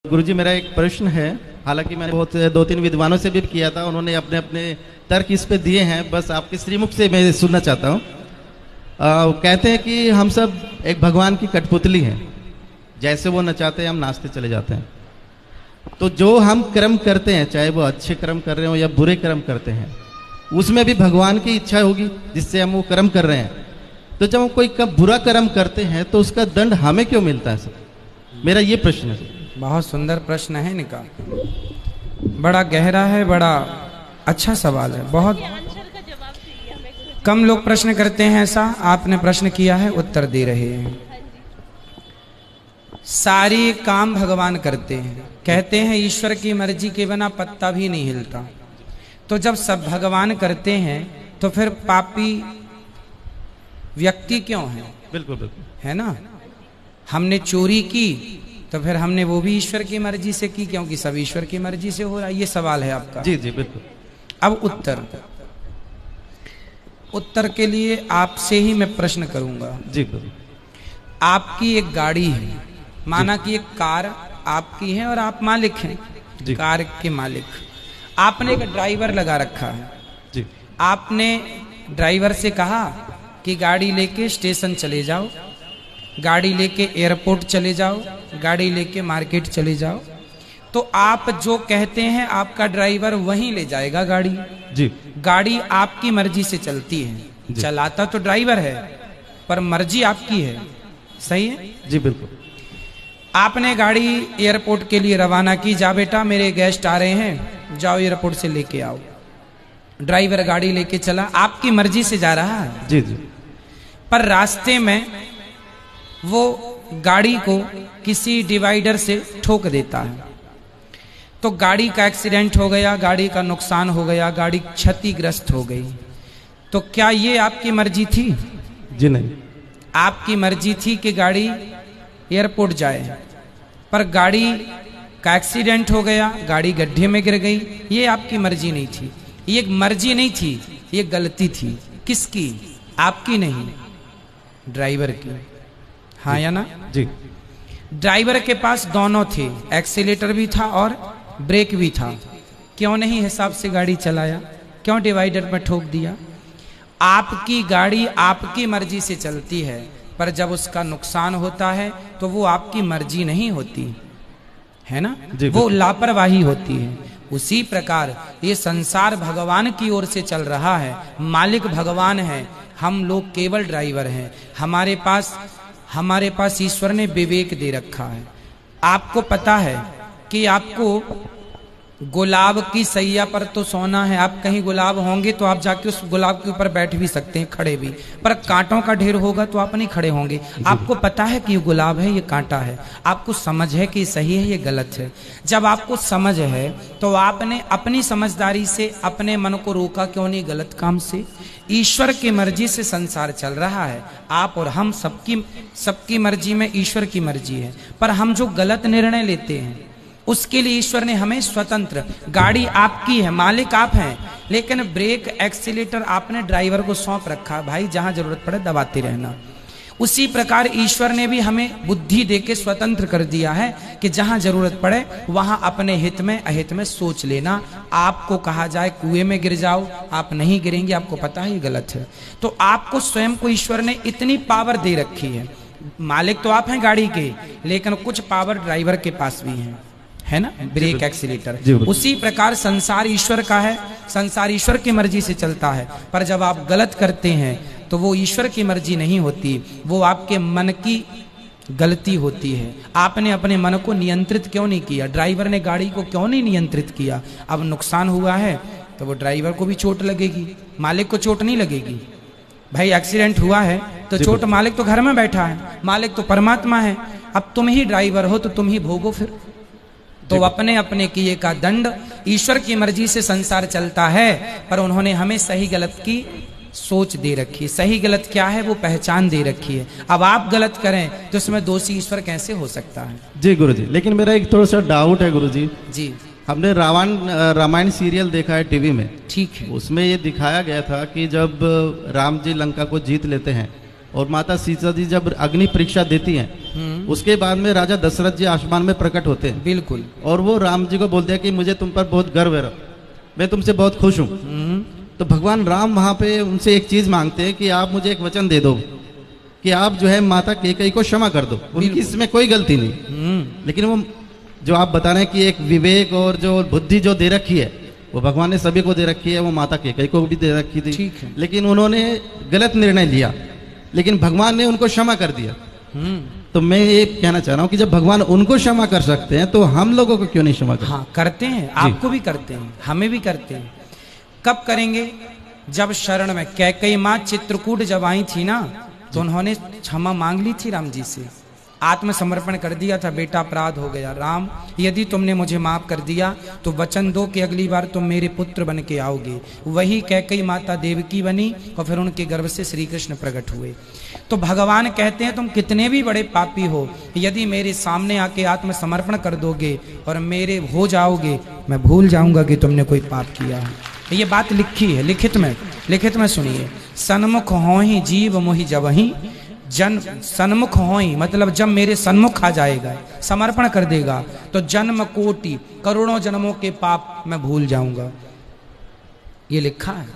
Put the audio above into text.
गुरुजी मेरा एक प्रश्न है, हालांकि मैंने बहुत 2-3 विद्वानों से भी किया था, उन्होंने अपने अपने तर्क इस पे दिए हैं, बस आपके श्रीमुख से मैं सुनना चाहता हूँ। कहते हैं कि हम सब एक भगवान की कठपुतली हैं, जैसे वो नचाते हैं हम नाचते चले जाते हैं। तो जो हम कर्म करते हैं, चाहे वो अच्छे कर्म कर रहे हो या बुरे कर्म करते हैं, उसमें भी भगवान की इच्छा होगी जिससे हम वो कर्म कर रहे हैं। तो जब हम कोई कब बुरा कर्म करते हैं तो उसका दंड हमें क्यों मिलता है सर? मेरा ये प्रश्न है। बहुत सुंदर प्रश्न है इनका, बड़ा गहरा है, बड़ा अच्छा सवाल है। बहुत कम लोग प्रश्न करते हैं ऐसा, आपने प्रश्न किया है, उत्तर दे रहे हैं। सारे काम भगवान करते हैं, कहते हैं ईश्वर की मर्जी के बिना पत्ता भी नहीं हिलता। तो जब सब भगवान करते हैं तो फिर पापी व्यक्ति क्यों है? बिल्कुल बिल्कुल, है ना। हमने चोरी की तो फिर हमने वो भी ईश्वर की मर्जी से की, क्योंकि सब ईश्वर की मर्जी से हो रहा है। ये सवाल है आपका। जी जी बिल्कुल। अब उत्तर के लिए आपसे ही मैं प्रश्न करूंगा। जी बिल्कुल। आपकी एक गाड़ी है, माना कि एक कार आपकी है और आप मालिक हैं, कार के मालिक। आपने एक ड्राइवर लगा रखा है जी। आपने ड्राइवर से कहा कि गाड़ी लेके स्टेशन चले जाओ, गाड़ी लेके एयरपोर्ट चले जाओ, गाड़ी लेके मार्केट चले जाओ। तो आप जो कहते हैं आपका ड्राइवर वहीं ले जाएगा गाड़ी। जी। गाड़ी आपकी मर्जी से चलती है, चलाता तो ड्राइवर है पर मर्जी आपकी है, सही है? जी बिल्कुल। आपने गाड़ी एयरपोर्ट के लिए रवाना की, जा बेटा मेरे गेस्ट आ रहे हैं, जाओ एयरपोर्ट से लेके आओ। ड्राइवर गाड़ी लेके चला, आपकी मर्जी से जा रहा है। जी जी। पर रास्ते में वो गाड़ी को किसी डिवाइडर से ठोक देता है, तो गाड़ी का एक्सीडेंट हो गया, गाड़ी का नुकसान हो गया, गाड़ी क्षतिग्रस्त हो गई। तो क्या ये आपकी मर्जी थी? जी नहीं। आपकी मर्जी थी कि गाड़ी एयरपोर्ट जाए, पर गाड़ी का एक्सीडेंट हो गया, गाड़ी गड्ढे में गिर गई। ये आपकी मर्जी नहीं थी, ये मर्जी नहीं थी, ये गलती थी। किसकी? आपकी नहीं, ड्राइवर की। हाँ या ना? जी। ड्राइवर के पास दोनों थे, एक्सीलेटर भी था और ब्रेक भी था। क्यों नहीं हिसाब से गाड़ी चलाया? क्यों डिवाइडर में ठोक दिया? आपकी गाड़ी आपकी मर्जी से चलती है, पर जब उसका नुकसान होता है तो वो आपकी मर्जी नहीं होती है ना, वो लापरवाही होती है। उसी प्रकार ये संसार भगवान की ओर से चल रहा है, मालिक भगवान है, हम लोग केवल ड्राइवर हैं। हमारे पास ईश्वर ने विवेक दे रखा है। आपको पता है कि आपको गुलाब की सैया पर तो सोना है, आप कहीं गुलाब होंगे तो आप जाके उस गुलाब के ऊपर बैठ भी सकते हैं, खड़े भी, पर कांटों का ढेर होगा तो आप नहीं खड़े होंगे। आपको पता है कि ये गुलाब है, ये कांटा है, आपको समझ है कि सही है, ये गलत है। जब आपको समझ है तो आपने अपनी समझदारी से अपने मन को रोका क्यों नहीं गलत काम से? ईश्वर की मर्जी से संसार चल रहा है, आप और हम सबकी मर्जी में ईश्वर की मर्जी है। पर हम जो गलत निर्णय लेते हैं उसके लिए ईश्वर ने हमें स्वतंत्र, गाड़ी आपकी है, मालिक आप हैं, लेकिन ब्रेक एक्सीलेटर आपने ड्राइवर को सौंप रखा, भाई जहां जरूरत पड़े दबाते रहना। उसी प्रकार ईश्वर ने भी हमें बुद्धि देके स्वतंत्र कर दिया है कि जहां जरूरत पड़े वहां अपने हित में अहित में सोच लेना। आपको कहा जाए कुएं में गिर जाओ, आप नहीं गिरेंगे, आपको पता है ये गलत है। तो आपको स्वयं को ईश्वर ने इतनी पावर दे रखी है। मालिक तो आप हैं गाड़ी के, लेकिन कुछ पावर ड्राइवर के पास भी है ना, ब्रेक एक्सीलेटर। उसी प्रकार संसार ईश्वर का है, संसार ईश्वर की मर्जी से चलता है। पर जब आप गलत करते हैं तो वो ईश्वर की मर्जी नहीं होती, वो आपके मन की गलती होती है। आपने अपने मन को नियंत्रित क्यों नहीं किया? ड्राइवर ने गाड़ी को क्यों नहीं नियंत्रित किया? अब नुकसान हुआ है तो वो ड्राइवर को भी चोट लगेगी, मालिक को चोट नहीं लगेगी। भाई एक्सीडेंट हुआ है तो चोट, मालिक तो घर में बैठा है, मालिक तो परमात्मा है। अब तुम ही ड्राइवर हो तो तुम ही भोगो फिर। तो अपने अपने किए का दंड, ईश्वर की मर्जी से संसार चलता है, पर उन्होंने हमें सही गलत की सोच दे रखी है। सही गलत क्या है वो पहचान दे रखी है। अब आप गलत करें तो इसमें दोषी ईश्वर कैसे हो सकता है? जी गुरुजी, लेकिन मेरा एक थोड़ा सा डाउट है गुरुजी। जी। हमने रामायण सीरियल देखा है टीवी में, ठीक है। उसमें ये दिखाया गया था कि जब राम जी लंका को जीत लेते हैं और माता सीता जी जब अग्नि परीक्षा देती हैं उसके बाद में राजा दशरथ जी आसमान में प्रकट होते हैं, बिल्कुल। और वो राम जी को बोलते हैं कि मुझे तुम पर बहुत गर्व है, मैं तुमसे बहुत खुश हूँ। तो भगवान राम वहां पे उनसे एक चीज मांगते हैं कि आप मुझे एक वचन दे दो कि आप जो है माता कैकेयी को क्षमा कर दो, उनकी इसमें कोई गलती नहीं। लेकिन वो जो आप बता रहे हैं कि एक विवेक और जो बुद्धि जो दे रखी है वो भगवान ने सभी को दे रखी है, वो माता कैकेयी को भी दे रखी थी। ठीक है। लेकिन उन्होंने गलत निर्णय लिया, लेकिन भगवान ने उनको क्षमा कर दिया। तो मैं ये कहना चाह रहा हूँ कि जब भगवान उनको क्षमा कर सकते हैं तो हम लोगों को क्यों नहीं क्षमा कर? हाँ, करते हैं, आपको भी करते हैं, हमें भी करते हैं। कब करेंगे? जब शरण में कैकेयी माँ चित्रकूट जब आई थी ना, तो उन्होंने क्षमा मांग ली थी राम जी से, आत्मसमर्पण कर दिया था, बेटा अपराध हो गया, राम यदि तुमने मुझे माफ कर दिया तो वचन दो कि अगली बार तुम मेरे पुत्र बन के आओगे। वही कैकेयी माता देवकी बनी और फिर उनके गर्भ से श्री कृष्ण प्रकट हुए। तो भगवान कहते हैं तुम कितने भी बड़े पापी हो, यदि मेरे सामने आके आत्मसमर्पण कर दोगे और मेरे हो जाओगे, मैं भूल जाऊंगा कि तुमने कोई पाप किया है। ये बात लिखी है लिखित में सुनिए। सन्मुख होहि जीव मोहि जबहि, जन सन्मुख होई मतलब जब मेरे सन्मुख आ जाएगा, समर्पण कर देगा, तो जन्म कोटि करोड़ों जन्मों के पाप मैं भूल जाऊंगा। ये लिखा है।